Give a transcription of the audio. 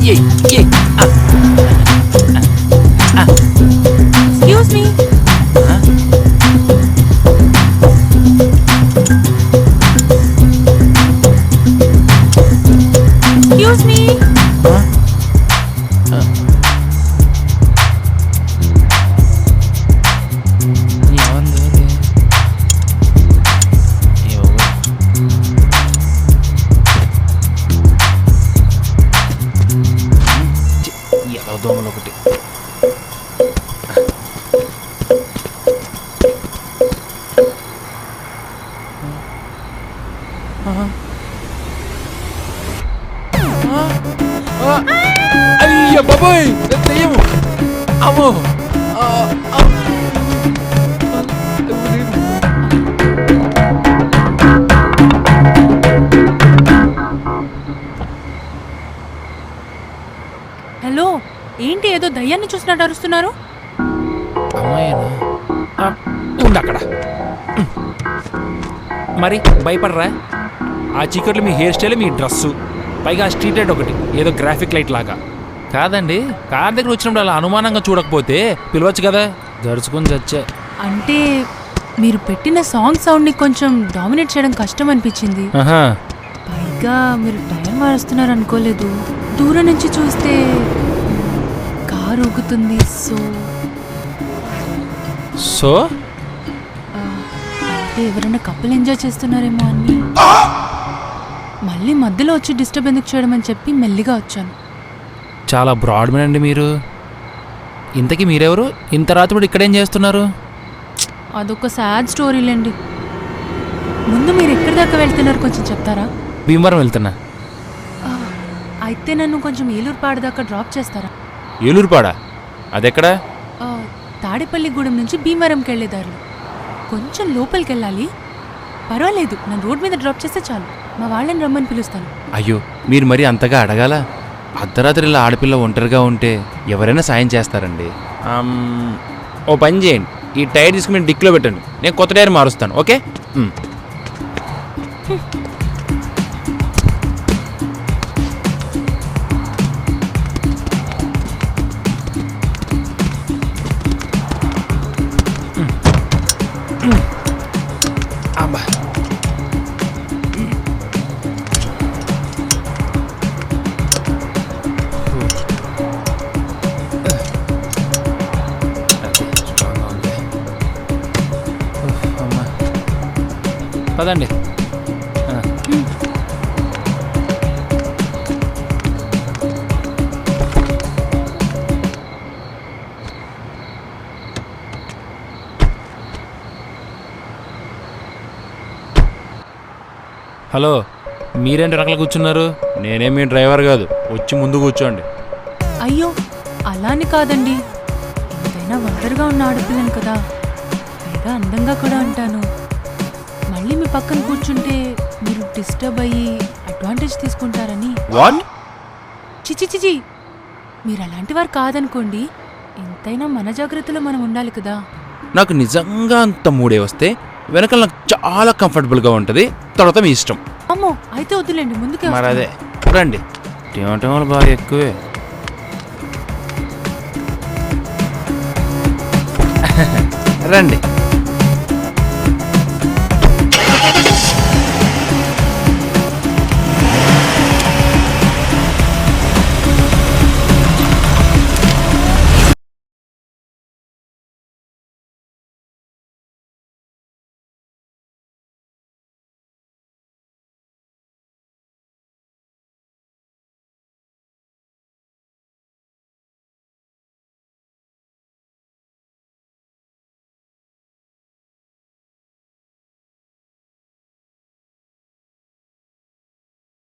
Excuse me. Excuse me. దోమలు ఒకటి. అయ్య బాబోయ్, దెయ్యము. అమ్మో. హలో, ఏంటి ఏదో దయ్యాన్ని చూసినట్టు అరుస్తున్నారు? అమ్మాయేనా? ఉంది అక్కడ. మరి భయపడరా? ఆ చీకట్లు మీ హెయిర్ స్టైల్, మీ డ్రెస్సు, పైగా స్ట్రీట్ లైట్ ఒకటి ఏదో గ్రాఫిక్ లైట్ లాగా. కాదండి, కార్ దగ్గర వచ్చినప్పుడు అలా అనుమానంగా చూడకపోతే పిలవచ్చు కదా. దరుచుకొని చచ్చా. అంటే మీరు పెట్టిన సాంగ్ సౌండ్ని కొంచెం డామినేట్ చేయడం కష్టం అనిపించింది. పైగా మీరు టైం మారుస్తున్నారు అనుకోలేదు. దూరం నుంచి చూస్తే కారు ఊగుతుంది. సో అంటే ఎవరైనా కప్పులు ఎంజాయ్ చేస్తున్నారేమో అని. మళ్ళీ మధ్యలో వచ్చి డిస్టర్బ్ ఎందుకు చేయడం అని చెప్పి మెల్లిగా వచ్చాను. చాలా బ్రాడ్మెన్ అండి మీరు. ఇంతకీ మీరెవరు? ఇంత రాత్రి ఇక్కడేం చేస్తున్నారు? అదొక సాడ్ స్టోరీలేండి. ముందు మీరు ఎక్కడి దాకా వెళ్తున్నారు కొంచెం చెప్తారా? భీమవరం వెళ్తున్నా. అయితే నన్ను కొంచెం ఏలూరుపాడు దాకా డ్రాప్ చేస్తారా? ఏలూరుపాడా? అదెక్కడా? తాడేపల్లిగూడెం నుంచి భీమవరంకి వెళ్ళేదారులు. కొంచెం లోపలికి వెళ్ళాలి. పర్వాలేదు, నన్ను రోడ్ మీద డ్రాప్ చేస్తే చాలు. మా వాళ్ళని రమ్మని పిలుస్తాను. అయ్యో, మీరు మరి అంతగా అడగాల? అర్ధరాత్రిలో ఆడపిల్ల ఒంటరిగా ఉంటే ఎవరైనా సాయం చేస్తారండి. ఓ పని చేయండి, ఈ టైర్ తీసుకుని మీరు డిక్లో పెట్టండి, నేను కొత్త టైర్ మారుస్తాను. ఓకే? అబ్బా, పదండి. హలో, మీరేంటి రకలు కూర్చున్నారు? నేనేమి డ్రైవర్ కాదు, వచ్చి ముందు కూర్చోండి. అయ్యో, అలాని కాదండి. ఎంతైనా ఒంటరిగా ఉన్న ఆడపిల్లను కదా, పైగా అందంగా కూడా అంటాను. మళ్ళీ మీ పక్కన కూర్చుంటే మీరు డిస్టర్బ్ అయ్యి అడ్వాంటేజ్ తీసుకుంటారని. వాట్? చిచి, మీరు అలాంటి వారు కాదనుకోండి. ఎంతైనా మన జాగ్రత్తలో మనం ఉండాలి కదా. నాకు నిజంగా అంత మూడే వస్తే వెనకాల నాకు చాలా కంఫర్టబుల్గా ఉంటుంది, తర్వాత మీ ఇష్టం. అమ్మో, అయితే వద్దులేండి, ముందుకే. మరి అదే రండి. టేమటేమలు బాగా ఎక్కువే. రండి.